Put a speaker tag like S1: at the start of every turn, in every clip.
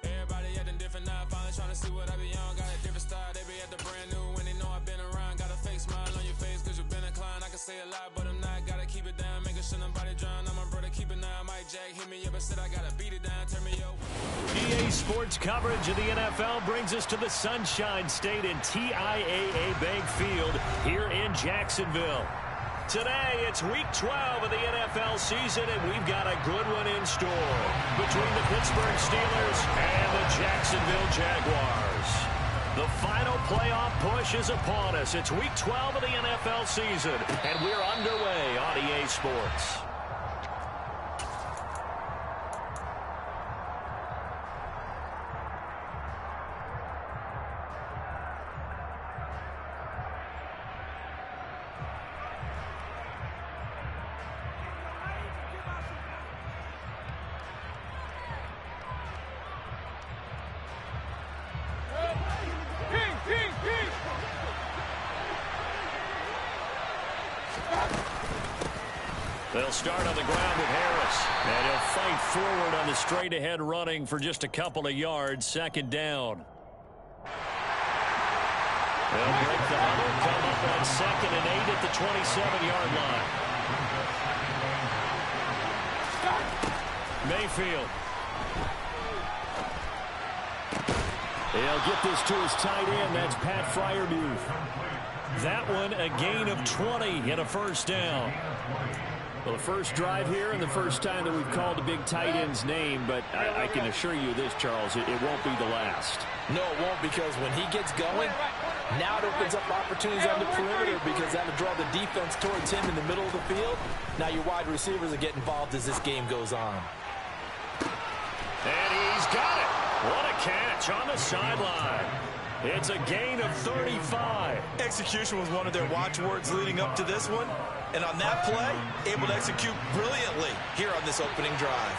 S1: Everybody acting different now, finally trying to see what I be on. Got a different style, they be at the brand new when they know I've been around. Got a fake smile on your face cause you've been inclined. I can say a lot, but I'm not. Gotta keep it down, making sure nobody drown. I'm my brother, keep it now. Mike Jack hit me up and said I gotta beat it down, turn me over.
S2: EA Sports coverage of the NFL brings us to the Sunshine State and TIAA Bank Field here in Jacksonville. Today, it's Week 12 of the NFL season, and we've got a good one in store between the Pittsburgh Steelers and the Jacksonville Jaguars. The final playoff push is upon us. It's Week 12 of the NFL season, and we're underway on EA Sports. They'll start on the ground with Harris, and he'll fight forward on the straight-ahead running for just a couple of yards, second down. They'll break the huddle, come up on 2nd and 8 at the 27-yard line. Mayfield. He'll get this to his tight end. That's Pat Freiermuth. That one a gain of 20 and a first down. Well, the first drive here and the first time that we've called a big tight end's name, but I can assure you this, Charles, it won't be the last.
S3: No, it won't, because when he gets going, now it opens up opportunities on the perimeter because that'll draw the defense towards him in the middle of the field. Now your wide receivers will get involved as this game goes on.
S2: And he's got it. What a catch on the sideline. It's a gain of 35.
S4: Execution was one of their watchwords leading up to this one. And on that play, able to execute brilliantly here on this opening drive.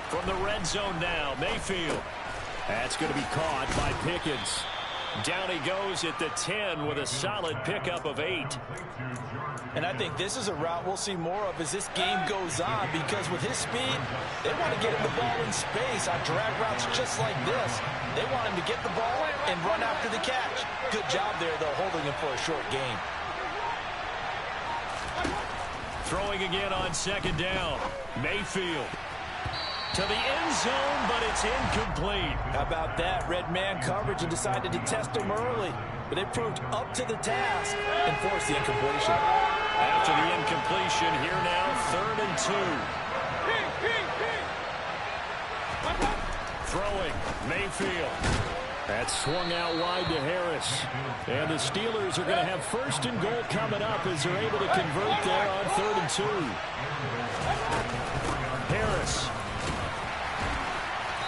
S2: From the red zone now, Mayfield. That's going to be caught by Pickens. Down he goes at the 10 with a solid pickup of 8.
S3: And I think this is a route we'll see more of as this game goes on, because with his speed, they want to get him the ball in space on drag routes just like this. They want him to get the ball and run after the catch. Good job there, though, holding him for a short gain.
S2: Throwing again on 2nd down. Mayfield. To the end zone, but it's incomplete.
S3: How about that? Red man coverage and decided to test him early. But they proved up to the task and forced the incompletion.
S2: After the incompletion, here now, 3rd and 2. Throwing, Mayfield. That's swung out wide to Harris. And the Steelers are going to have 1st and goal coming up as they're able to convert there on 3rd and 2. Harris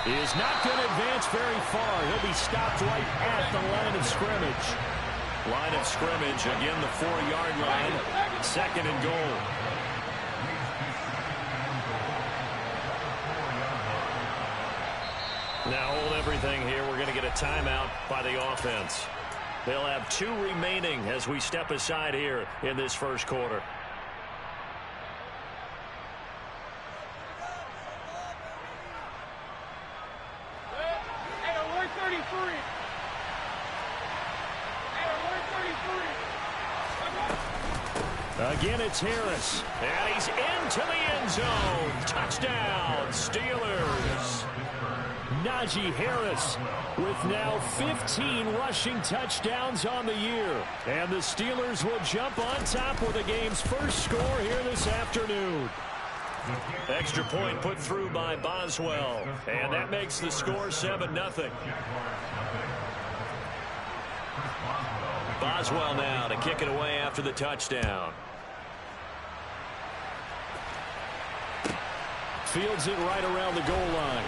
S2: is not going to advance very far. He'll be stopped right at the line of scrimmage. Line of scrimmage, again the 4-yard line. 2nd and goal. Now hold everything here. We're going to get a timeout by the offense. They'll have 2 remaining as we step aside here in this first quarter. Again, it's Harris, and he's into the end zone. Touchdown, Steelers. Najee Harris with now 15 rushing touchdowns on the year. And the Steelers will jump on top with the game's first score here this afternoon. Extra point put through by Boswell, and that makes the score 7-0. Boswell now to kick it away after the touchdown. Fields it right around the goal line.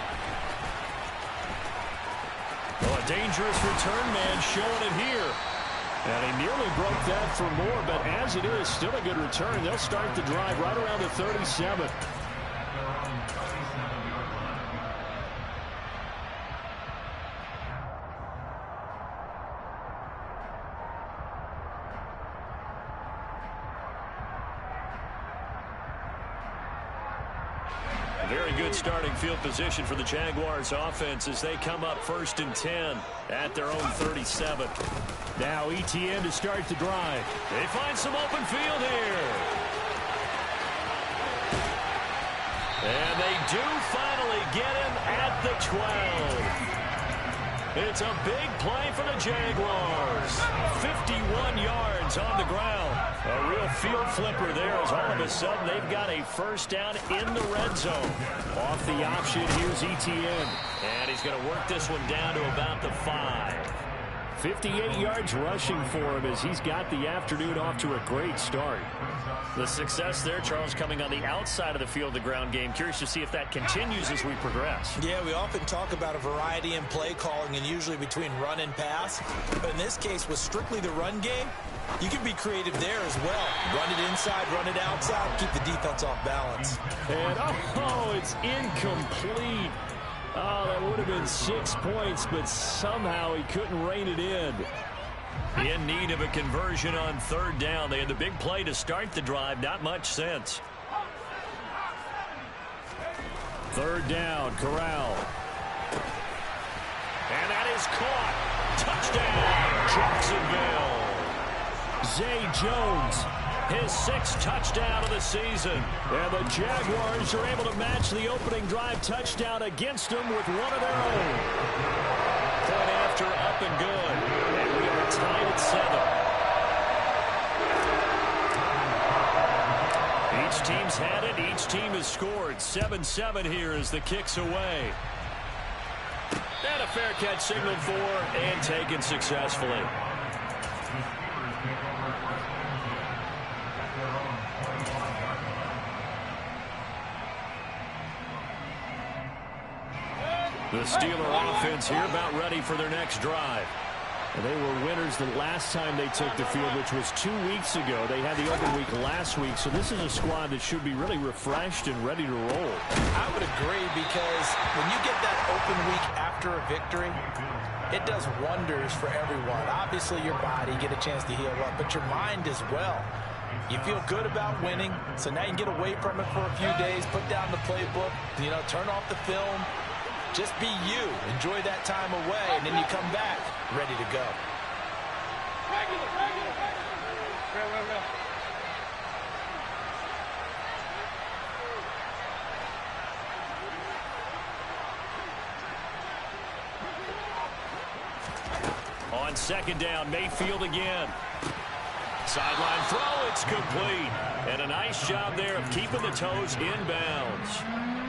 S2: Oh, a dangerous return man showing it here. And he nearly broke that for more, but as it is, still a good return. They'll start the drive right around the 37. Very good starting field position for the Jaguars offense as they come up 1st and 10 at their own 37. Now ETN to start the drive. They find some open field here. And they do finally get him at the 12. It's a big play for the Jaguars. 51 yards on the ground. A real field flipper there as all of a sudden they've got a first down in the red zone. Off the option, here's ETN. And he's going to work this one down to about the 5. 58 yards rushing for him as he's got the afternoon off to a great start. The success there, Charles, coming on the outside of the field, the ground game. Curious to see if that continues as we progress.
S3: Yeah, we often talk about a variety in play calling and usually between run and pass. But in this case, with strictly the run game, you can be creative there as well. Run it inside, run it outside, keep the defense off balance.
S2: And, oh, it's incomplete. Oh, that would have been 6 points, but somehow he couldn't rein it in. In need of a conversion on 3rd down. They had the big play to start the drive. Not much sense. 3rd down, Corral. And that is caught. Touchdown, Jacksonville. Zay Jones, his 6th touchdown of the season. And the Jaguars are able to match the opening drive touchdown against them with one of their own. Point after, up and good. And we are tied at 7. Each team's had it. Each team has scored. 7-7 here as the kick's away. And a fair catch signaled for and taken successfully. The Steeler offense here about ready for their next drive. And they were winners the last time they took the field, which was 2 weeks ago. They had the open week last week, so this is a squad that should be really refreshed and ready to roll.
S3: I would agree because when you get that open week after a victory, it does wonders for everyone. Obviously, your body, get a chance to heal up, but your mind as well. You feel good about winning, so now you can get away from it for a few days, put down the playbook, turn off the film. Just be you. Enjoy that time away, and then you come back ready to go.
S2: On 2nd down, Mayfield again. Sideline throw, it's complete. And a nice job there of keeping the toes inbounds.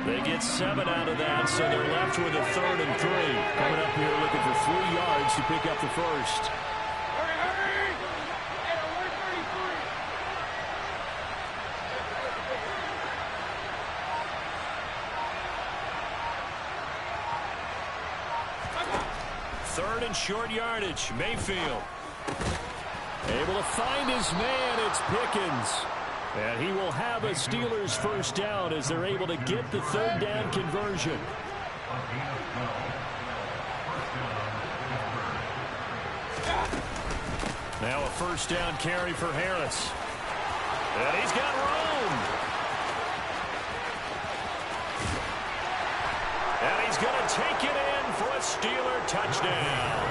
S2: They get 7 out of that, so they're left with a 3rd and 3. Coming up here looking for 3 yards to pick up the first. Third and short yardage, Mayfield. Able to find his man, it's Pickens. And he will have a Steelers first down as they're able to get the 3rd down conversion. Now a first down carry for Harris. And he's got room. And he's going to take it in for a Steeler touchdown.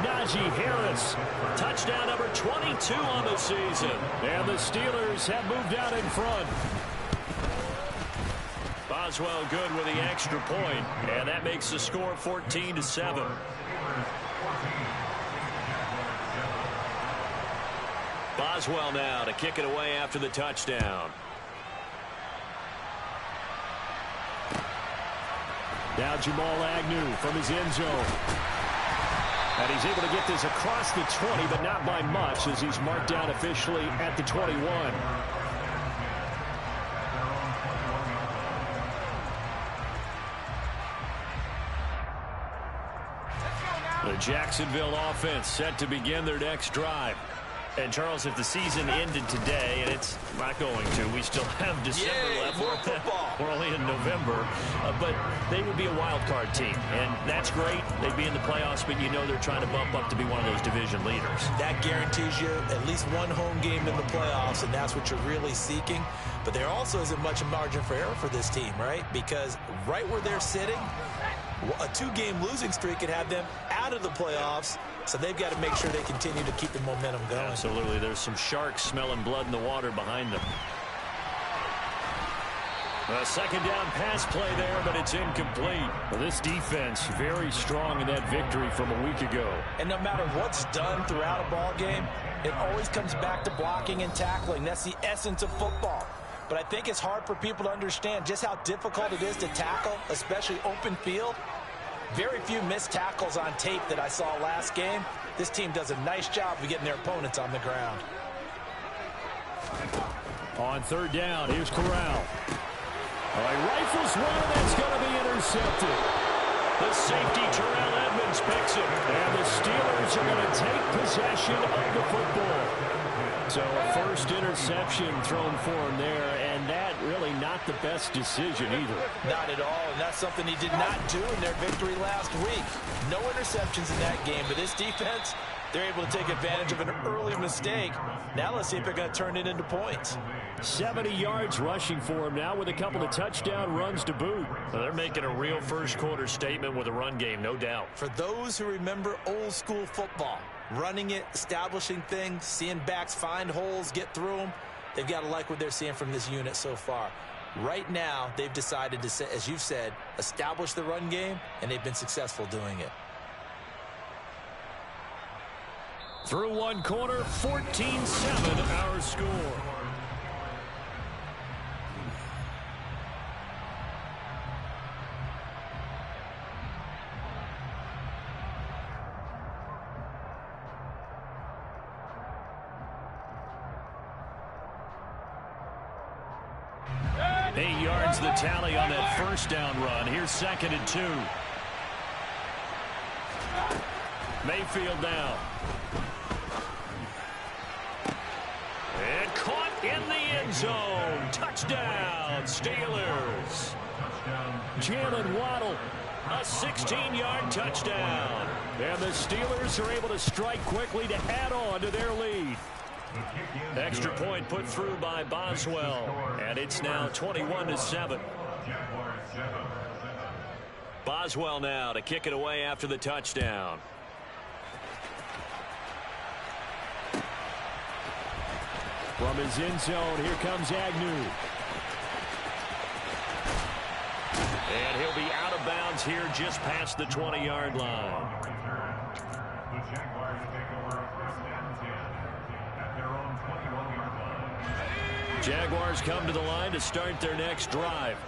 S2: Najee Harris, touchdown number 22 on the season. And the Steelers have moved out in front. Boswell good with the extra point, and that makes the score 14-7. Boswell now to kick it away after the touchdown. Now Jamal Agnew from his end zone. And he's able to get this across the 20, but not by much as he's marked down officially at the 21. The Jacksonville offense set to begin their next drive. And, Charles, if the season ended today, and it's not going to, we still have December left.
S3: More football.
S2: We're only in November, but they would be a wild card team, and that's great. They'd be in the playoffs, but you know they're trying to bump up to be one of those division leaders.
S3: That guarantees you at least one home game in the playoffs, and that's what you're really seeking. But there also isn't much margin for error for this team, right? Because right where they're sitting, a two-game losing streak could have them out of the playoffs, so they've got to make sure they continue to keep the momentum going.
S2: Absolutely. There's some sharks smelling blood in the water behind them. A second down pass play there, but it's incomplete. Well, this defense very strong in that victory from a week ago.
S3: And no matter what's done throughout a ball game, it always comes back to blocking and tackling. That's the essence of football. But I think it's hard for people to understand just how difficult it is to tackle, especially open field. Very few missed tackles on tape that I saw last game. This team does a nice job of getting their opponents on the ground.
S2: On third down, here's Corral. All right, rifles one, and that's going to be intercepted. The safety, Terrell Edmonds, picks it. And the Steelers are going to take possession of the football. So a first interception thrown for him there, and that really not the best decision either.
S3: Not at all, and that's something he did not do in their victory last week. No interceptions in that game, but this defense, they're able to take advantage of an early mistake. Now let's see if they're going to turn it into points.
S2: 70 yards rushing for him now with a couple of touchdown runs to boot. Well, they're making a real first-quarter statement with a run game, no doubt.
S3: For those who remember old-school football, running it, establishing things, seeing backs find holes, get through them, they've got to like what they're seeing from this unit so far. Right now, they've decided to, as you've said, establish the run game, and they've been successful doing it.
S2: Through one quarter, 14-7 our score. The tally on that first down run. Here's second and 2. Mayfield now. And caught in the end zone. Touchdown, Steelers. Jalen Waddle, a 16-yard touchdown. And the Steelers are able to strike quickly to add on to their lead. Extra point put through by Boswell, and it's now 21-7. Boswell now to kick it away after the touchdown. From his end zone, here comes Agnew. And he'll be out of bounds here just past the 20-yard line. Jaguars come to the line to start their next drive.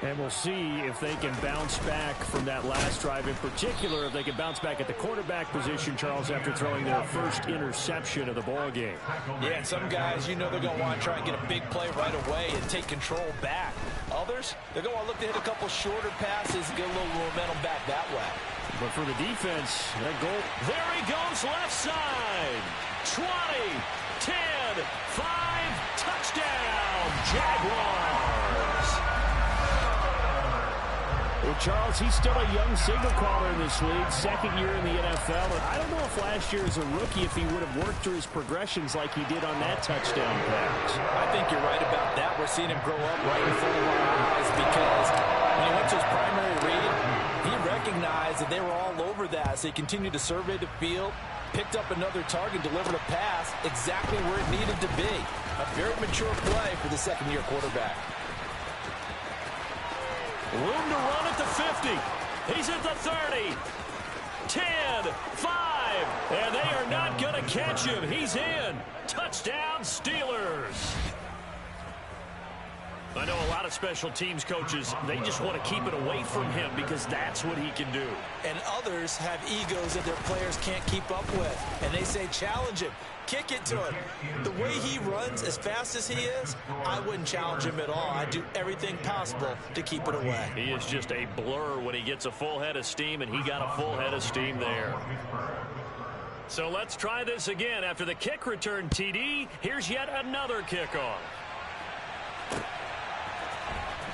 S2: And we'll see if they can bounce back from that last drive. In particular, if they can bounce back at the quarterback position, Charles, after throwing their first interception of the ball game.
S3: Yeah, and some guys, you know they're going to want to try and get a big play right away and take control back. Others, they're going to want to look to hit a couple shorter passes and get a little momentum back that way.
S2: But for the defense, that goal. There he goes, left side. 20, 10, 5, touchdown, Jaguars. Well, Charles, he's still a young signal caller in this league, second year in the NFL. And I don't know if last year as a rookie, if he would have worked through his progressions like he did on that touchdown pass.
S3: I think you're right about that. We're seeing him grow up right in front of our eyes because when he went to his primary read, he recognized that they were all over that. So he continued to survey the field, picked up another target, delivered a pass exactly where it needed to be. A very mature play for the second-year quarterback.
S2: Room to run at the 50. He's at the 30. 10, 5, and they are not going to catch him. He's in. Touchdown, Steelers. I know a lot of special teams coaches, they just want to keep it away from him because that's what he can do.
S3: And others have egos that their players can't keep up with. And they say, challenge him. Kick it to him. The way he runs as fast as he is, I wouldn't challenge him at all. I'd do everything possible to keep it away.
S2: He is just a blur when he gets a full head of steam, and he got a full head of steam there. So let's try this again. After the kick return TD, here's yet another kickoff.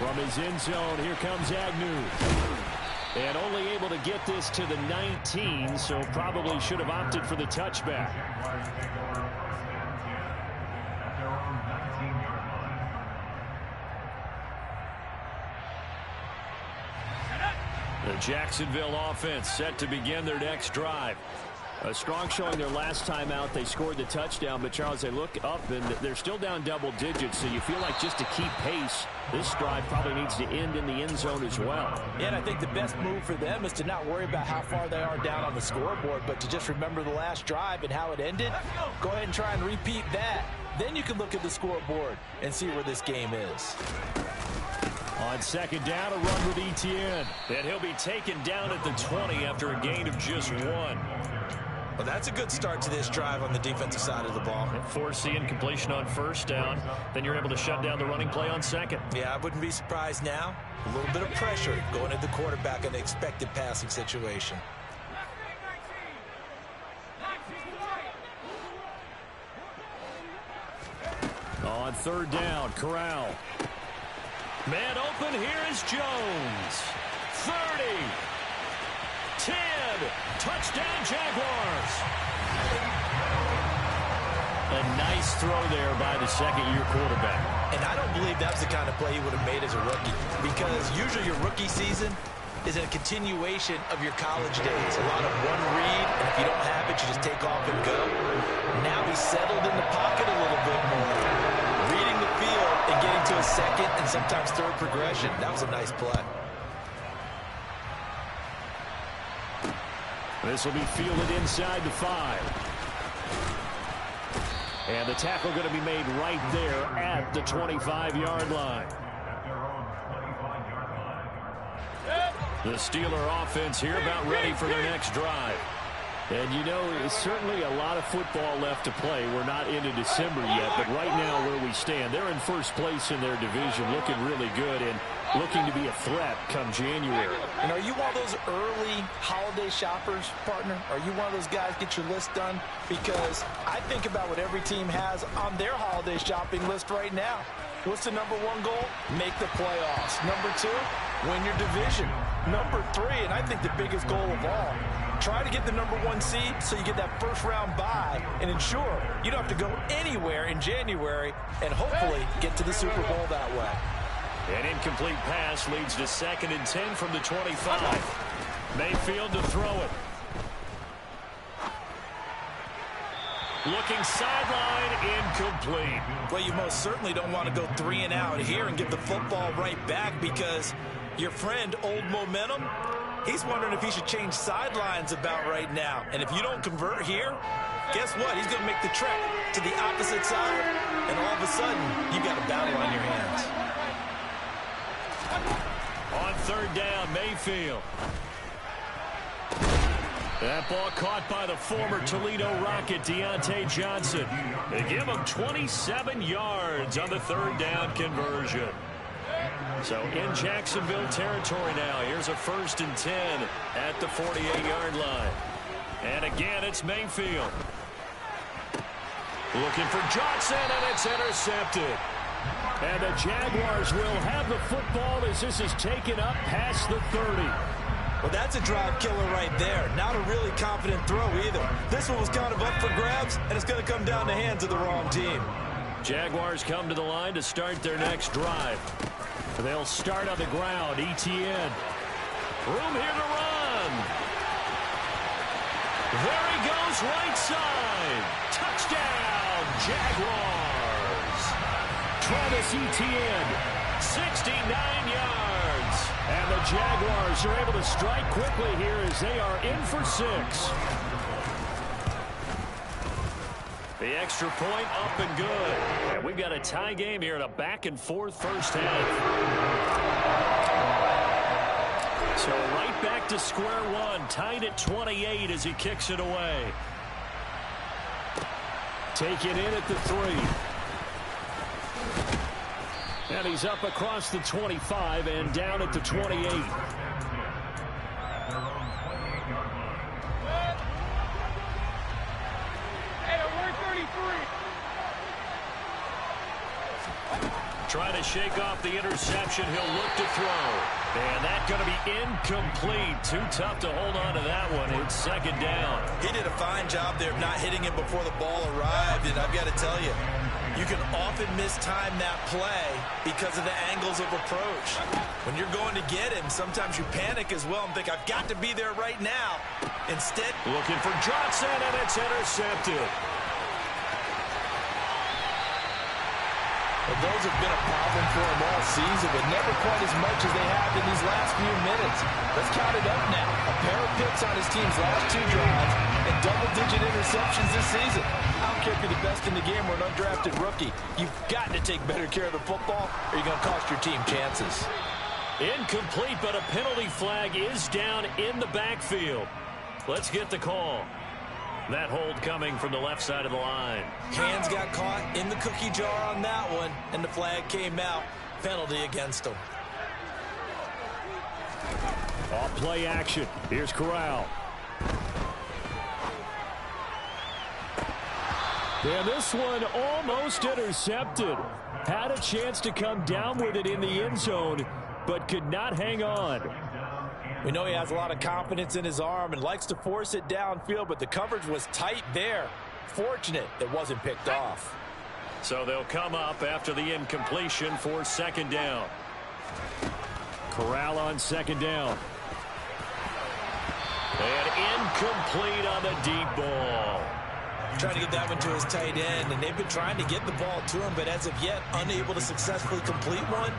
S2: From his end zone, here comes Agnew. And only able to get this to the 19, so probably should have opted for the touchback. The Jacksonville offense set to begin their next drive. A strong showing their last time out. They scored the touchdown, but Charles, they look up and they're still down double digits, so you feel like just to keep pace, this drive probably needs to end in the end zone as well.
S3: Yeah, and I think the best move for them is to not worry about how far they are down on the scoreboard, but to just remember the last drive and how it ended. Go ahead and try and repeat that. Then you can look at the scoreboard and see where this game is.
S2: On second down, a run with Etienne. And he'll be taken down at the 20 after a gain of just 1.
S4: Well, that's a good start to this drive on the defensive side of the ball.
S2: Force the incompletion on first down. Then you're able to shut down the running play on second.
S4: Yeah, I wouldn't be surprised now. A little bit of pressure going at the quarterback in the expected passing situation.
S2: On third down, Corral. Man open, here is Jones. 30. 10. Touchdown, Jaguars. A nice throw there by the second-year quarterback.
S4: And I don't believe that's the kind of play he would have made as a rookie, because usually your rookie season is a continuation of your college days. A lot of one read, and if you don't have it, you just take off and go. Now he's settled in the pocket a little bit more, reading the field and getting to a second and sometimes third progression. That was a nice play.
S2: This will be fielded inside the 5. And the tackle going to be made right there at the 25-yard line. The Steeler offense here about ready for their next drive. And, you know, it's certainly a lot of football left to play. We're not into December yet, but right now where we stand, they're in first place in their division, looking really good and looking to be a threat come January.
S3: And are you one of those early holiday shoppers, partner? Are you one of those guys get your list done? Because I think about what every team has on their holiday shopping list right now. What's the number 1 goal? Make the playoffs. Number 2, win your division. Number 3, and I think the biggest goal of all, try to get the number 1 seed so you get that first-round bye and ensure you don't have to go anywhere in January and hopefully get to the Super Bowl that way.
S2: An incomplete pass leads to 2nd and 10 from the 25. Mayfield to throw it. Looking sideline, incomplete.
S4: Well, you most certainly don't want to go 3 and out here and get the football right back, because your friend, Old Momentum, he's wondering if he should change sidelines about right now. And if you don't convert here, guess what? He's going to make the trek to the opposite side, and all of a sudden, you've got a battle on your hands.
S2: On third down, Mayfield. That ball caught by the former Toledo Rocket, Deontay Johnson. They give him 27 yards on the third down conversion. So in Jacksonville territory now. Here's a 1st and 10 at the 48-yard line. And again, it's Mayfield. Looking for Johnson, and it's intercepted. And the Jaguars will have the football as this is taken up past the 30.
S4: Well, that's a drive killer right there. Not a really confident throw either. This one was kind of up for grabs, and it's going to come down the hands of the wrong team.
S2: Jaguars come to the line to start their next drive. They'll start on the ground. Etienne. Room here to run. There he goes, right side. Touchdown, Jaguars. Travis Etienne, 69 yards. And the Jaguars are able to strike quickly here as they are in for 6. The extra point up and good. And we've got a tie game here in a back-and-forth first half. So right back to square one, tied at 28 as he kicks it away. Taken in at the 3. And he's up across the 25 and down at the 28. Trying to shake off the interception. He'll look to throw. And that's going to be incomplete. Too tough to hold on to that one. It's second down.
S4: He did a fine job there of not hitting him before the ball arrived. And I've got to tell you, you can often mistime that play because of the angles of approach. When you're going to get him, sometimes you panic as well and think, I've got to be there right now. Instead,
S2: looking for Johnson, and it's intercepted.
S3: Well, those have been a problem for him all season, but never quite as much as they have in these last few minutes. Let's count it up now. A pair of picks on his team's last 2 drives and double-digit interceptions this season. I don't care if you're the best in the game or an undrafted rookie. You've got to take better care of the football or you're going to cost your team chances.
S2: Incomplete, but a penalty flag is down in the backfield. Let's get the call. That hold coming from the left side of the line.
S4: Hands got caught in the cookie jar on that one, and the flag came out. Penalty against him.
S2: Off play action. Here's Corral. And this one almost intercepted. Had a chance to come down with it in the end zone, but could not hang on.
S3: We know he has a lot of confidence in his arm and likes to force it downfield, but the coverage was tight there. Fortunate it wasn't picked off.
S2: So they'll come up after the incompletion for second down. Corral on second down. And incomplete on the deep ball.
S4: Trying to get that one to his tight end, and they've been trying to get the ball to him, but as of yet, unable to successfully complete one.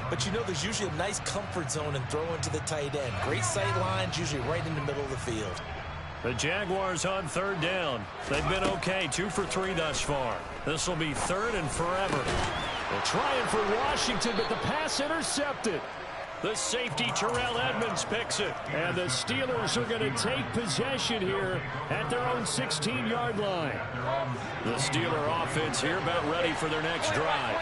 S4: But you know there's usually a nice comfort zone in throwing to the tight end. Great sight lines, usually right in the middle of the field.
S2: The Jaguars on third down. They've been okay, 2 for 3 thus far. This will be third and forever. They're trying for Washington, but the pass intercepted. The safety, Terrell Edmonds, picks it. And the Steelers are going to take possession here at their own 16-yard line. The Steeler offense here about ready for their next drive.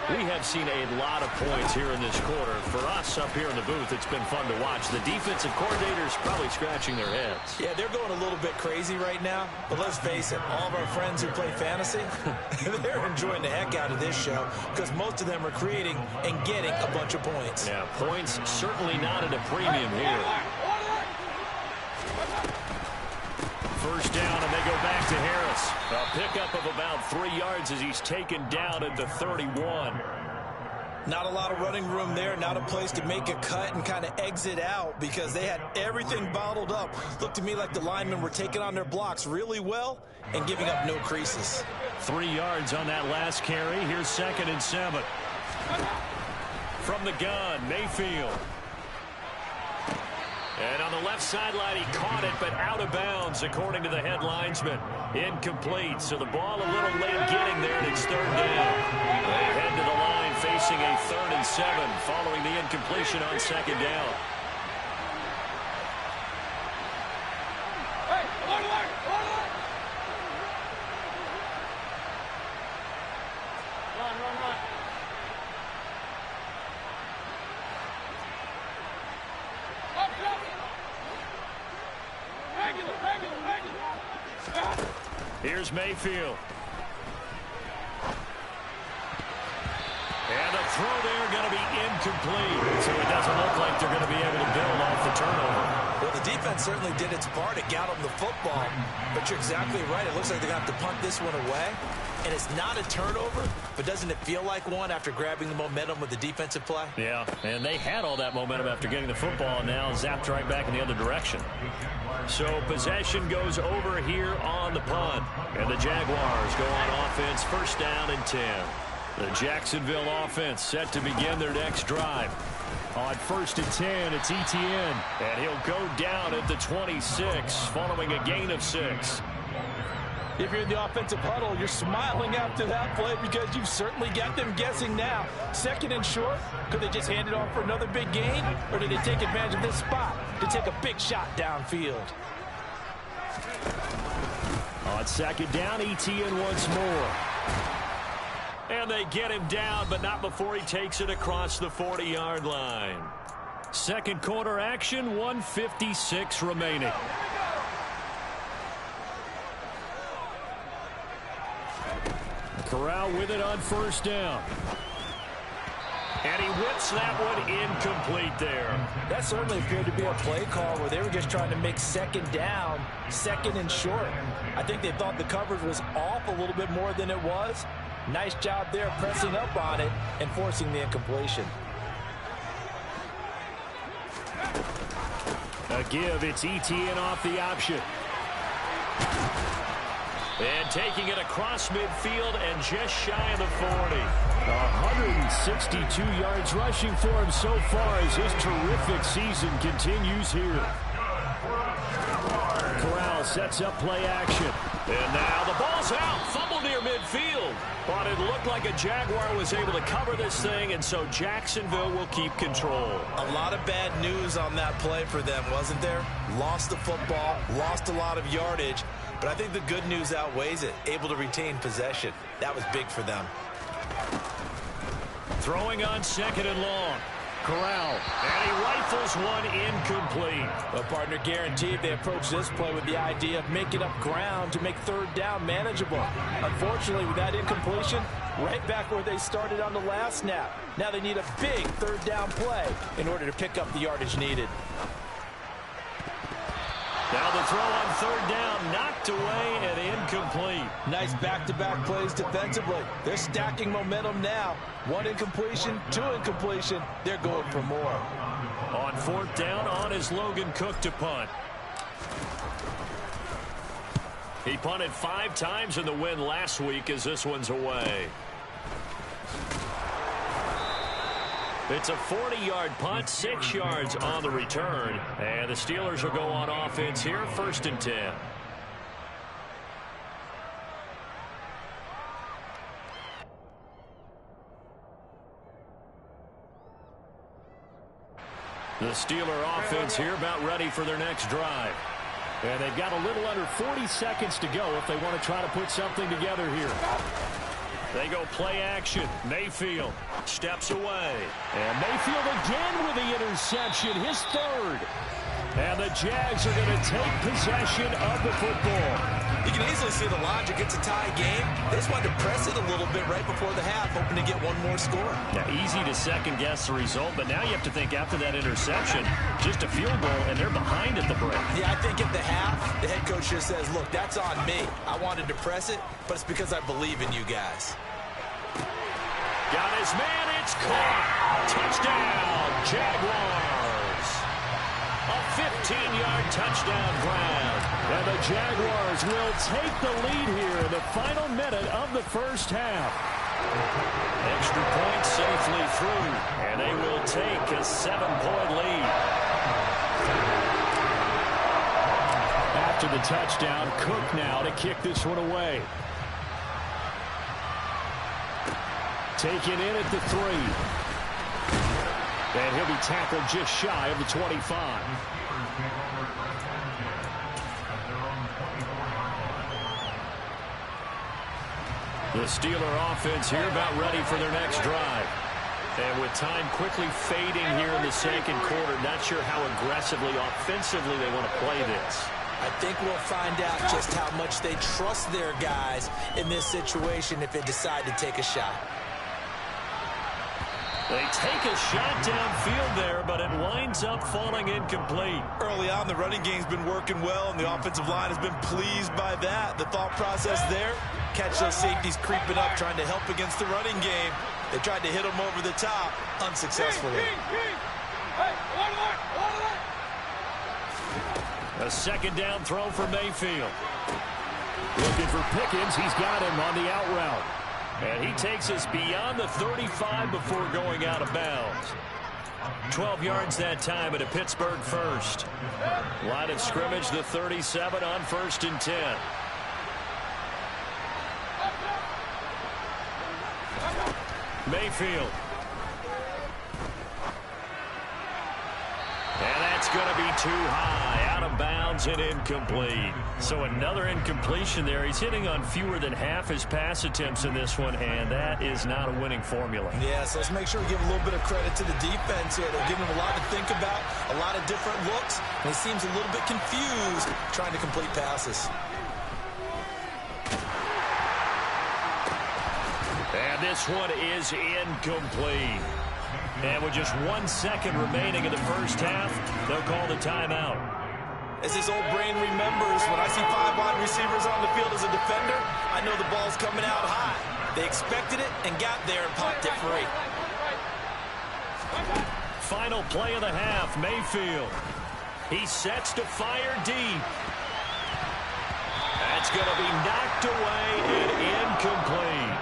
S2: We have seen a lot of points here in this quarter. For us up here in the booth, it's been fun to watch. The defensive coordinators probably scratching their heads.
S4: Yeah, they're going a little bit crazy right now. But let's face it, all of our friends who play fantasy, they're enjoying the heck out of this show because most of them are creating and getting a bunch of points.
S2: Yeah, points certainly not at a premium here. First down, and they go back to Harris. A pickup of about 3 yards as he's taken down at the 31.
S4: Not a lot of running room there, not a place to make a cut and kind of exit out because they had everything bottled up. Looked to me like the linemen were taking on their blocks really well and giving up no creases.
S2: 3 yards on that last carry. Here's 2nd and 7. From the gun, Mayfield. And on the left sideline, he caught it, but out of bounds, according to the head linesman. Incomplete, so the ball a little late getting there, and it's third down. They head to the line facing a 3rd and 7 following the incompletion on second down. Here's Mayfield. And the throw there going to be incomplete. So it doesn't look like they're going to be able to build off the turnover.
S4: Well, the defense certainly did its part to get them the football. But you're exactly right. It looks like they're going to have to punt this one away. And it's not a turnover, but doesn't it feel like one after grabbing the momentum with the defensive play?
S2: Yeah, and they had all that momentum after getting the football, and now zapped right back in the other direction. So possession goes over here on the punt. And the Jaguars go on offense, first down and 10. The Jacksonville offense set to begin their next drive. On 1st and 10, it's Etienne. And he'll go down at the 26 following a gain of 6.
S3: If you're in the offensive huddle, you're smiling after that play because you've certainly got them guessing now. 2nd and short, could they just hand it off for another big gain? Or did they take advantage of this spot to take a big shot downfield?
S2: On 2nd down, Etienne once more. And they get him down, but not before he takes it across the 40-yard line. Second quarter action, 1:56 remaining. Corral with it on first down. And he whips that one incomplete there.
S3: That certainly appeared to be a play call where they were just trying to make second down, second and short. I think they thought the coverage was off a little bit more than it was. Nice job there pressing up on it and forcing the incompletion.
S2: A give, it's ETN off the option. And taking it across midfield and just shy of the 40.
S5: 162 yards rushing for him so far as his terrific season continues here. Corral sets up play action.
S2: And now the ball's out. Fumble near midfield. But it looked like a Jaguar was able to cover this thing, and so Jacksonville will keep control.
S4: A lot of bad news on that play for them, wasn't there? Lost the football, lost a lot of yardage, but I think the good news outweighs it. Able to retain possession. That was big for them.
S2: Throwing on second and long. Corral, and he rifles one incomplete.
S3: Well, partner, guaranteed they approach this play with the idea of making up ground to make third down manageable. Unfortunately, with that incompletion, right back where they started on the last snap. Now they need a big third down play in order to pick up the yardage needed.
S2: Now the throw on third down, knocked away and incomplete.
S3: Nice back-to-back plays defensively. They're stacking momentum now. One incompletion, two incompletion. They're going for more.
S2: On fourth down, on is Logan Cook to punt. He punted 5 times in the win last week as this one's away. It's a 40-yard punt, 6 yards on the return. And the Steelers will go on offense here, 1st and 10. The Steeler offense here about ready for their next drive.
S5: And they've got a little under 40 seconds to go if they want to try to put something together here.
S2: They go play action. Mayfield steps away.
S5: And Mayfield again with the interception, his third. And the Jags are going to take possession of the football.
S4: You can easily see the logic. It's a tie game. They just wanted to press it a little bit right before the half, hoping to get one more score.
S2: Now, easy to second-guess the result, but now you have to think after that interception, just a field goal, and they're behind at the break.
S4: Yeah, I think at the half, the head coach just says, look, that's on me. I wanted to press it, but it's because I believe in you guys.
S2: Got his man, it's caught. Touchdown, Jaguars. A 15-yard touchdown grab.
S5: And the Jaguars will take the lead here in the final minute of the first half.
S2: Extra point safely through, and they will take a 7-point lead.
S5: After the touchdown, Cook now to kick this one away. Taken in at the 3. And he'll be tackled just shy of the 25.
S2: The Steeler offense here about ready for their next drive. And with time quickly fading here in the second quarter, not sure how aggressively, offensively they want to play this.
S4: I think we'll find out just how much they trust their guys in this situation if they decide to take a shot.
S2: They take a shot downfield there, but it winds up falling incomplete.
S4: Early on, the running game's been working well, and the offensive line has been pleased by that. The thought process there, catch those safeties creeping up, trying to help against the running game. They tried to hit them over the top, unsuccessfully.
S2: A second down throw for Mayfield.
S5: Looking for Pickens. He's got him on the out route.
S2: And he takes us beyond the 35 before going out of bounds. 12 yards that time at a Pittsburgh first. Line of scrimmage, the 37 on 1st and 10. Mayfield. And that's going to be too high, out of bounds and incomplete. So another incompletion there. He's hitting on fewer than half his pass attempts in this one, and that is not a winning formula.
S4: Yeah, so let's make sure we give a little bit of credit to the defense here. They're giving him a lot to think about, a lot of different looks, and he seems a little bit confused trying to complete passes.
S2: And this one is incomplete. And with just 1 second remaining in the first half, they'll call the timeout.
S3: As his old brain remembers, when I see 5 wide receivers on the field as a defender, I know the ball's coming out high. They expected it and got there and popped it free.
S2: Final play of the half, Mayfield. He sets to fire deep. That's going to be knocked away and incomplete.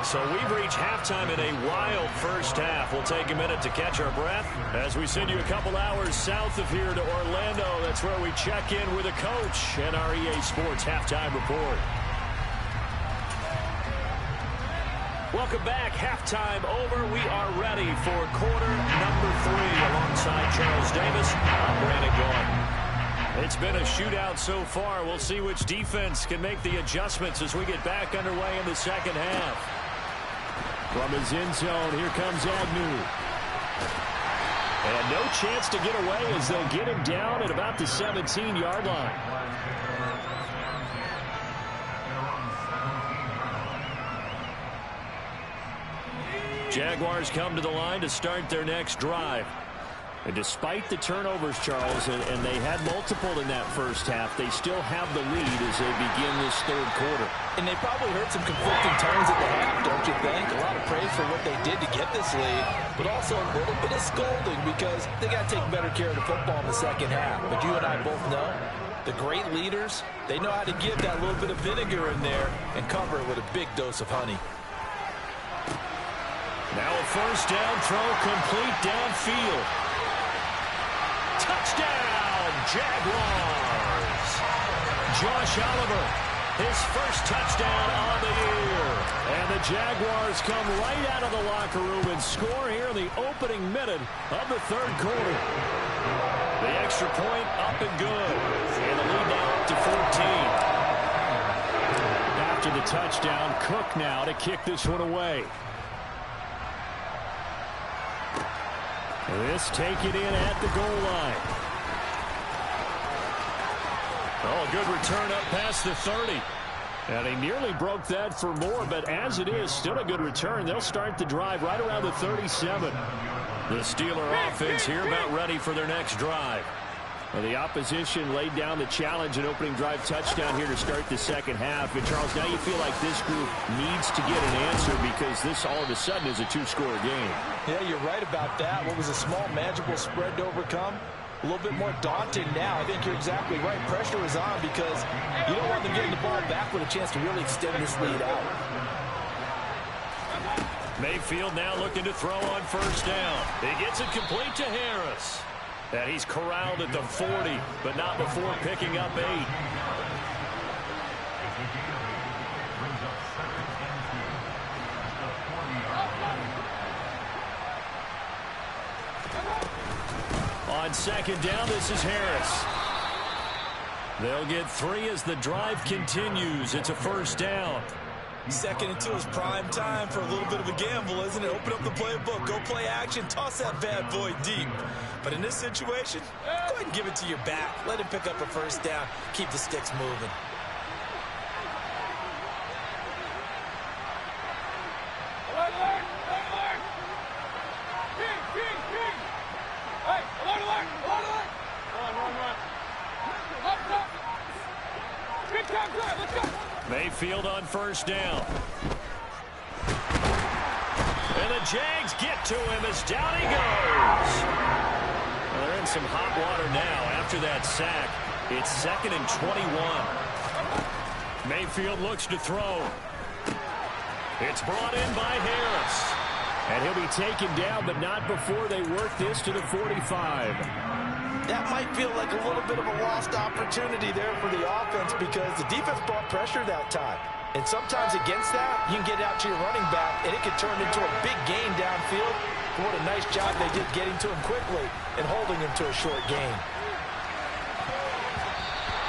S2: So we've reached halftime in a wild first half. We'll take a minute to catch our breath as we send you a couple hours south of here to Orlando. That's where we check in with a coach and our EA Sports halftime report. Welcome back. Halftime over. We are ready for quarter number 3 alongside Charles Davis. I'm Brandon Gault. It's been a shootout so far. We'll see which defense can make the adjustments as we get back underway in the second half. From his end zone, here comes Agnew. And no chance to get away as they'll get him down at about the 17-yard line. Jaguars come to the line to start their next drive. And despite the turnovers, Charles, and they had multiple in that first half, they still have the lead as they begin this third quarter.
S3: And they probably heard some conflicting tones at the half, don't you think? A lot of praise for what they did to get this lead, but also a little bit of scolding because they got to take better care of the football in the second half. But you and I both know the great leaders, they know how to give that little bit of vinegar in there and cover it with a big dose of honey.
S2: Now a first down throw complete downfield. Touchdown, Jaguars. Josh Oliver, his first touchdown on the year. And the Jaguars come right out of the locker room and score here in the opening minute of the third quarter. The extra point up and good. And the lead now up to 14. After the touchdown, Cook now to kick this one away. This taken in at the goal line. Oh, a good return up past the 30. And he nearly broke that for more, but as it is, still a good return. They'll start the drive right around the 37. The Steeler offense here about ready for their next drive. Well, the opposition laid down the challenge and opening drive touchdown here to start the second half. And, Charles, now you feel like this group needs to get an answer because this all of a sudden is a 2-score game. Yeah, you're right about that. What was a small, manageable spread to overcome? A little bit more daunting now. I think you're exactly right. Pressure is on because you don't want them getting the ball back with a chance to really extend this lead out. Mayfield now looking to throw on first down. He gets it complete to Harris. And he's corralled at the 40, but not before picking up 8. On second down, this is Harris. They'll get 3 as the drive continues. It's a first down.
S3: Second and 2 is prime time for a little bit of a gamble, isn't it? Open up the playbook, go play action, toss that bad boy deep. But in this situation, go ahead and give it to your back. Let him pick up a first down. Keep the sticks moving.
S2: Mayfield on first down. And the Jags get to him as down he goes. Well, they're in some hot water now after that sack. It's 2nd and 21. Mayfield looks to throw. It's brought in by Harris. And he'll be taken down, but not before they work this to the 45.
S3: That might feel like a little bit of a lost opportunity there for the offense because the defense brought pressure that time. And sometimes against that, you can get out to your running back, and it can turn into a big gain downfield. What a nice job they did getting to him quickly and holding him to a short gain.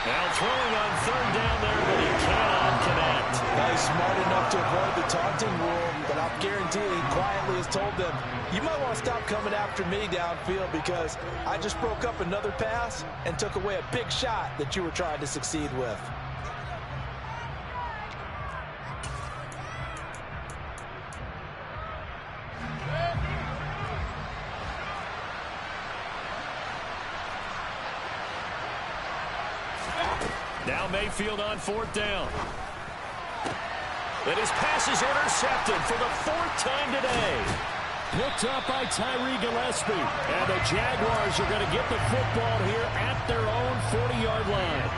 S2: Now throwing on third down there, but he cannot connect.
S3: Now he's smart enough to avoid the taunting rule, but I'm guaranteeing he quietly has told them, you might want to stop coming after me downfield because I just broke up another pass and took away a big shot that you were trying to succeed with.
S2: Now Mayfield on 4th down. And his pass is intercepted for the 4th time today.
S5: Picked up by Tyree Gillespie. And the Jaguars are going to get the football here at their own 40-yard line.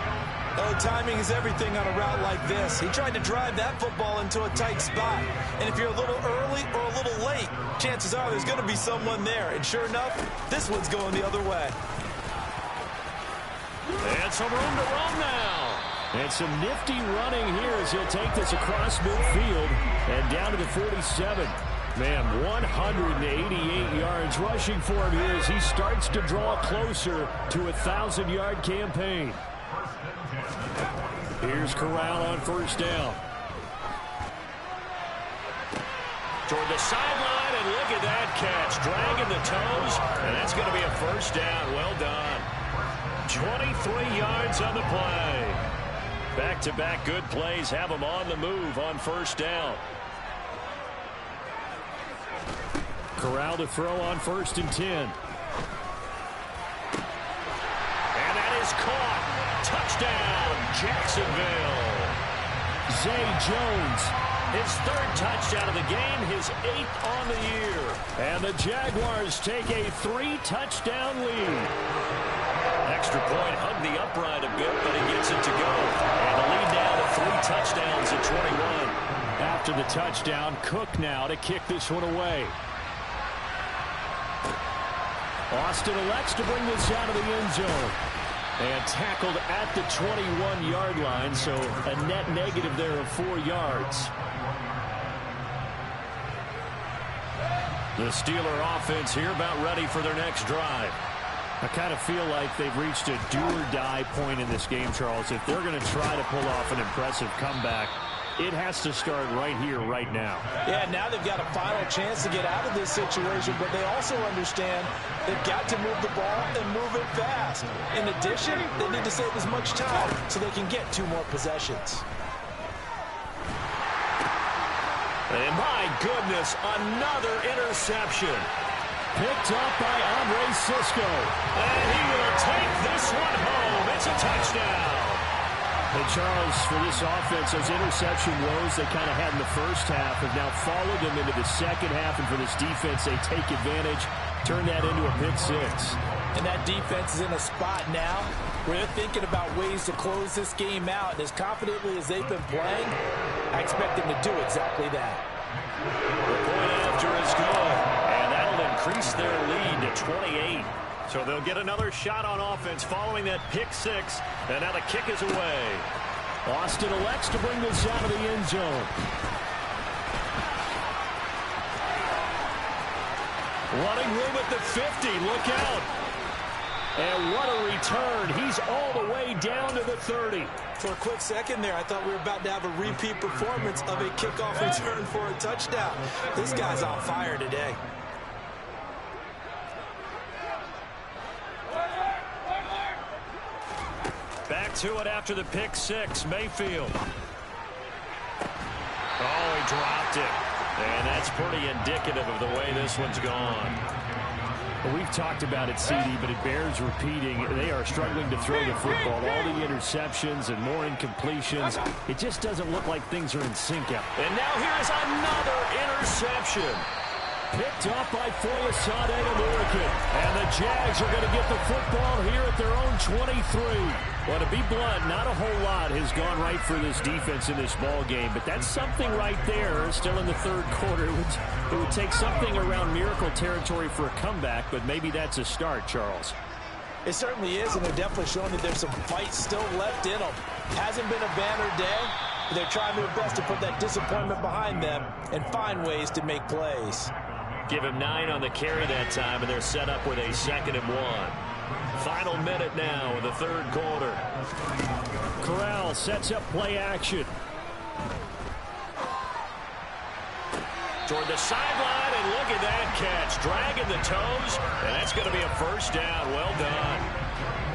S3: Oh, timing is everything on a route like this. He tried to drive that football into a tight spot. And if you're a little early or a little late, chances are there's going to be someone there. And sure enough, this one's going the other way.
S2: And some room to run now.
S5: And some nifty running here as he'll take this across midfield and down to the 47. Man, 188 yards rushing for him here as he starts to draw closer to a 1,000-yard campaign. Here's Corral on 1st down.
S2: Toward the sideline, and look at that catch. Dragging the toes, and that's going to be a 1st down. Well done. 23 yards on the play. Back-to-back good plays have them on the move on 1st down.
S5: Corral to throw on 1st and 10.
S2: And that is caught. Touchdown, Jacksonville.
S5: Zay Jones.
S2: His 3rd touchdown of the game, his 8th on the year.
S5: And the Jaguars take a 3-touchdown lead.
S2: Extra point, hung the upright a bit, but he gets it to go. And the lead now to 3 touchdowns at 21.
S5: After the touchdown, Cook now to kick this one away. Austin elects to bring this out of the end zone. And tackled at the 21-yard line, so a net negative there of 4 yards. The Steeler offense here about ready for their next drive. I kind of feel like they've reached a do-or-die point in this game, Charles. If they're going to try to pull off an impressive comeback, it has to start right here, right now.
S3: Yeah, now they've got a final chance to get out of this situation, but they also understand they've got to move the ball and move it fast. In addition, they need to save as much time so they can get 2 more possessions.
S2: And my goodness, another interception.
S5: Picked up by Andre Sisco.
S2: And he will take this one home. It's a touchdown.
S5: And Charles, for this offense, those interception woes they kind of had in the first half have now followed them into the second half. And for this defense, they take advantage, turn that into a pick 6.
S3: And that defense is in a spot now where they're thinking about ways to close this game out. And as confidently as they've been playing, I expect them to do exactly that.
S2: The point after is good. And that'll increase their lead to 28. So they'll get another shot on offense following that pick 6. And now the kick is away.
S5: Austin elects to bring this out of the end zone.
S2: Running room at the 50. Look out.
S5: And what a return. He's all the way down to the 30.
S3: For a quick second there, I thought we were about to have a repeat performance of a kickoff return for a touchdown. This guy's on fire today.
S2: Back to it after the pick 6. Mayfield. Oh, he dropped it. And that's pretty indicative of the way this one's gone.
S5: Well, we've talked about it, CD, but it bears repeating. They are struggling to throw the football. All the interceptions and more incompletions. It just doesn't look like things are in sync out.
S2: And now here is another interception.
S5: Picked up by Foyesade and Lurican. And the Jags are going to get the football here at their own 23. Well, to be blunt, not a whole lot has gone right for this defense in this ball game, but that's something right there. Still in the 3rd quarter. It would take something around miracle territory for a comeback, but maybe that's a start, Charles.
S3: It certainly is, and they're definitely showing that there's some fight still left in them. Hasn't been a banner day, but they're trying their best to put that disappointment behind them and find ways to make plays.
S2: Give him 9 on the carry that time, and they're set up with a 2nd and 1. Final minute now of the 3rd quarter.
S5: Corral sets up play action.
S2: Toward the sideline, and look at that catch. Dragging the toes, and that's going to be a 1st down. Well done.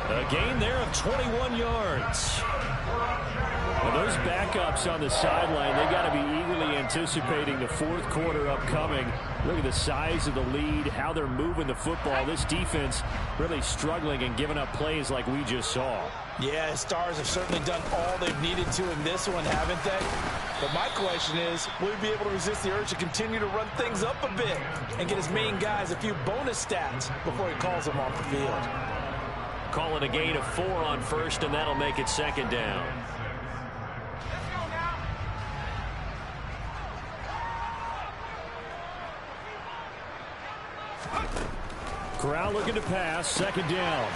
S5: A gain there of 21 yards. Well, those backups on the sideline, they got to be eagerly anticipating the fourth quarter upcoming. Look at the size of the lead, how they're moving the football. This defense really struggling and giving up plays like we just saw.
S3: Yeah, Stars have certainly done all they've needed to in this one, haven't they? But my question is, will he be able to resist the urge to continue to run things up a bit and get his main guys a few bonus stats before he calls them off the field?
S5: Calling a gain of 4 on first, and that'll make it second down. Corral looking to pass, second down.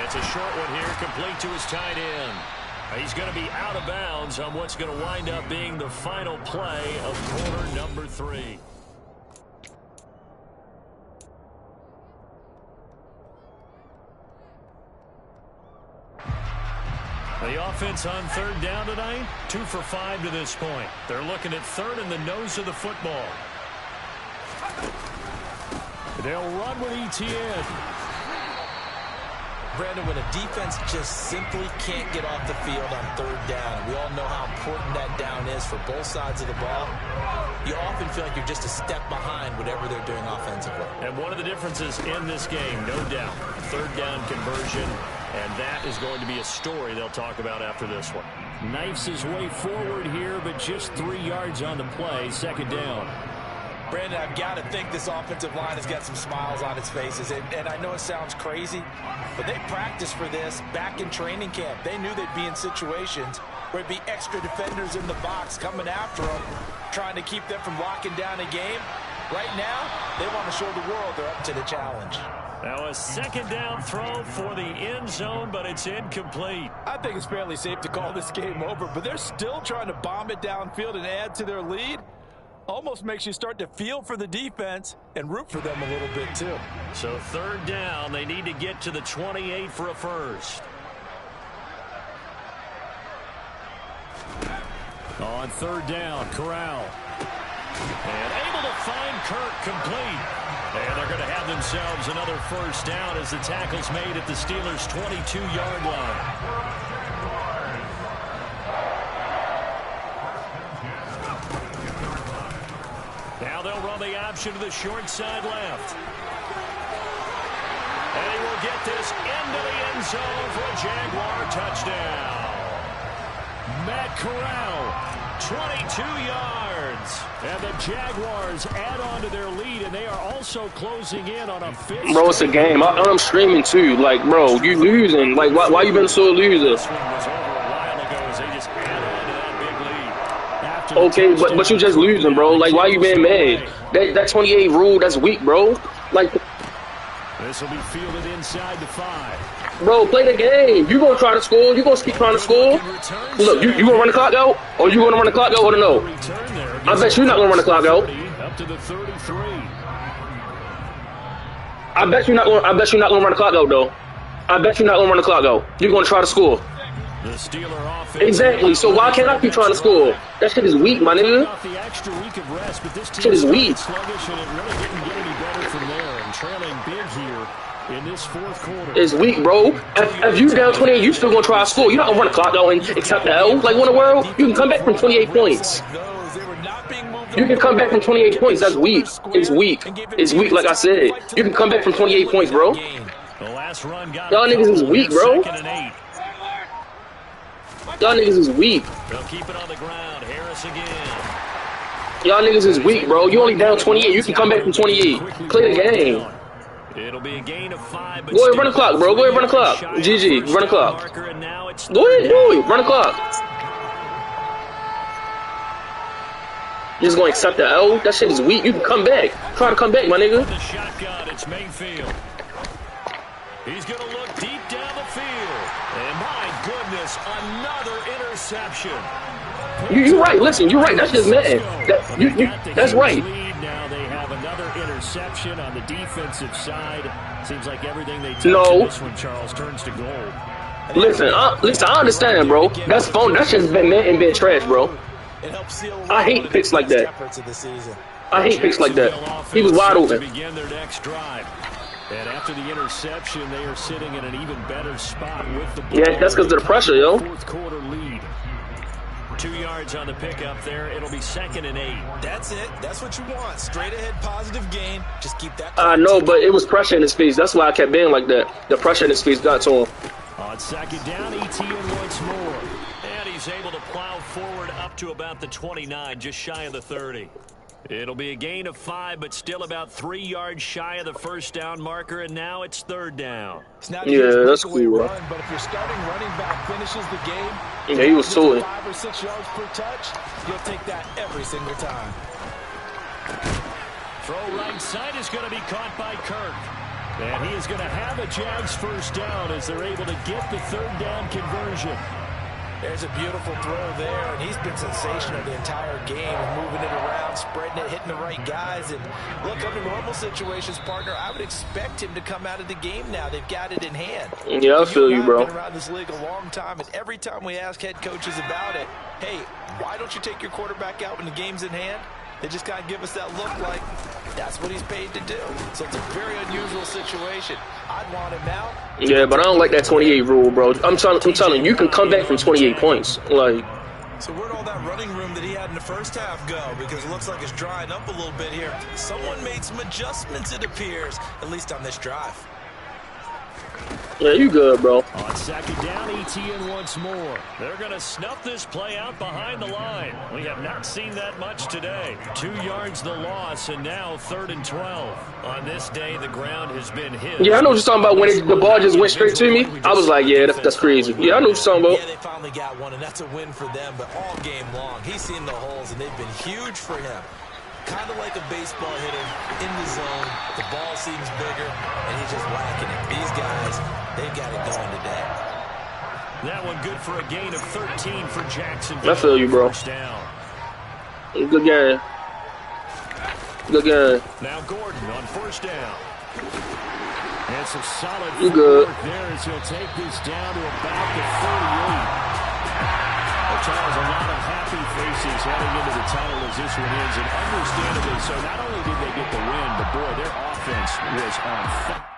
S5: It's a short one here, complete to his tight end. He's going to be out of bounds on what's going to wind up being the final play of quarter number 3. The offense on third down tonight, 2 for 5 to this point. They're looking at third in the nose of the football. They'll run with ETN.
S3: Brandon, when a defense just simply can't get off the field on third down, we all know how important that down is for both sides of the ball, you often feel like you're just a step behind whatever they're doing offensively.
S5: And one of the differences in this game, no doubt, third down conversion, and that is going to be a story they'll talk about after this one. Knifes his way forward here, but just 3 yards on the play, second down.
S3: Brandon, I've got to think this offensive line has got some smiles on its faces. And I know it sounds crazy, but they practiced for this back in training camp. They knew they'd be in situations where it'd be extra defenders in the box coming after them, trying to keep them from locking down a game. Right now, they want to show the world they're up to the challenge.
S5: Now a second down throw for the end zone, but it's incomplete.
S3: I think it's fairly safe to call this game over, but they're still trying to bomb it downfield and add to their lead. Almost makes you start to feel for the defense and root for them a little bit too.
S5: So third down, they need to get to the 28 for a first. On third down, Corral. And able to find Kirk complete. And they're going to have themselves another first down as the tackle's made at the Steelers' 22-yard line. Now they'll run the option to the short side left. And he will get this into the end zone for a Jaguar touchdown. Matt Corral, 22 yards. And the Jaguars add on to their lead, and they are also closing in on a fifth.
S6: Bro, it's a game. I'm streaming too. Like, bro, you losing. Like, why you been so a loser?
S5: This one was over a while ago as they just add on to that big lead. After
S6: Okay, but you just losing, bro. Like, why you being mad? That 28 rule, that's weak, bro. Like,
S5: this will be fielded inside the 5.
S6: bro, play the game. You gonna try to score. You gonna keep trying to score. Look, you gonna run the clock out? Or you gonna run the clock out or no? I bet you're not gonna run the clock out.
S5: Up to the 33.
S6: I bet you're not gonna run the clock out though. I bet you're not gonna run the clock out. You're gonna try to score.
S5: The Steeler offense.
S6: Exactly. So why can't I keep trying to score? That shit is weak, my nigga.
S5: The extra week of rest, but this team
S6: Shit is weak.
S5: sluggish, and it really didn't get any better from there. And trailing big here in this fourth quarter.
S6: It's weak, bro. If you down 28, you still gonna try to score. You're not gonna run the clock out and accept the L. Like, what in the world? You can come back from 28 points. You can come back from 28 points. That's weak. It's weak. It's weak, like I said. You can come back from 28 points, bro. Y'all niggas is weak, bro. Y'all niggas is weak.
S5: They'll keep it on the ground. Harris again.
S6: Y'all niggas is weak, bro. You only down 28. You can come back from 28. Play the game.
S5: It'll be a gain of 5.
S6: Go ahead, run the clock, bro. Go ahead, run the clock. GG, run the clock. Go ahead, do it. Run the clock. You just gonna accept the L? That shit is weak. You can come back. Try to come back, my nigga.
S5: The shotgun, it's Mayfield. He's gonna look deep down the field. And my goodness, another interception.
S6: You're right. Listen, you're right. That's just mad. That's right.
S5: Now they have another interception on the defensive side. Seems like everything they touch
S6: No.
S5: in this one, Charles, turns to gold.
S6: Listen, I understand, bro. That's phone. That's just been mad and been trash, bro. I hate picks like that. I hate picks like that. He was wide open.
S5: Begin their next drive. And after the interception, they are sitting in an even better spot with the ball.
S6: Yeah, that's because of the pressure, yo.
S5: Fourth quarter lead. 2 yards on the pickup there. It'll be 2nd and 8.
S3: That's it. That's what you want. Straight ahead, positive gain. Just keep that.
S6: I know, but it was pressure in his face. That's why I kept being like that. The pressure in his face got to him.
S5: On 2nd down, ETN once more. And he's able to plow forward up to about the 29, just shy of the 30. It'll be a gain of 5, but still about 3 yards shy of the first down marker, and now it's 3rd down.
S6: Yeah, that's cool, bro.
S3: Run, but if your starting running back finishes the game,
S6: yeah, he was tooling.
S3: 5 or 6 yards per touch, you'll take that every single time.
S5: Throw right side is going to be caught by Kirk. And he is going to have a Jags first down as they're able to get the 3rd down conversion.
S3: There's a beautiful throw there, and he's been sensational the entire game, moving it around, spreading it, hitting the right guys. And look, under normal situations, partner, I would expect him to come out of the game now. They've got it in hand.
S6: Yeah, I feel you, bro.
S3: I've been around this league a long time, and every time we ask head coaches about it, hey, why don't you take your quarterback out when the game's in hand? They just kind of give us that look like that's what he's paid to do. So it's a very unusual situation. I'd want him out.
S6: Yeah, but I don't like that 28 rule, bro. I'm telling you, you can come back from 28 points. Like,
S3: so where'd all that running room that he had in the first half go? Because it looks like it's drying up a little bit here. Someone made some adjustments, it appears, at least on this drive.
S6: yeah, you good, bro.
S5: On 2nd down, ETN once more. They're going to snuff this play out behind the line. We have not seen that much today. 2 yards the loss, and now 3rd and 12. On this day, the ground has been hit.
S6: Yeah, I know what you're talking about. When the ball just went straight to me, I was like, yeah, that's crazy. Yeah, I know what you're talking about.
S3: Yeah, they finally got one, and that's a win for them. But all game long, he's seen the holes, and they've been huge for him. Kind of like a baseball hitter in the zone. The ball seems bigger, and he's just whacking it. These guys, they've got it going today.
S5: That one good for a gain of 13 for Jacksonville.
S6: I feel you, bro.
S5: First down.
S6: Good game. Good game.
S5: Now Gordon on 1st down. And some solid
S6: You good.
S5: work there as he'll take this down to about the 38. Charles, a lot of happy faces heading into the title as this one ends, and understandably so. Not only did they get the win, but boy, their offense was on fire.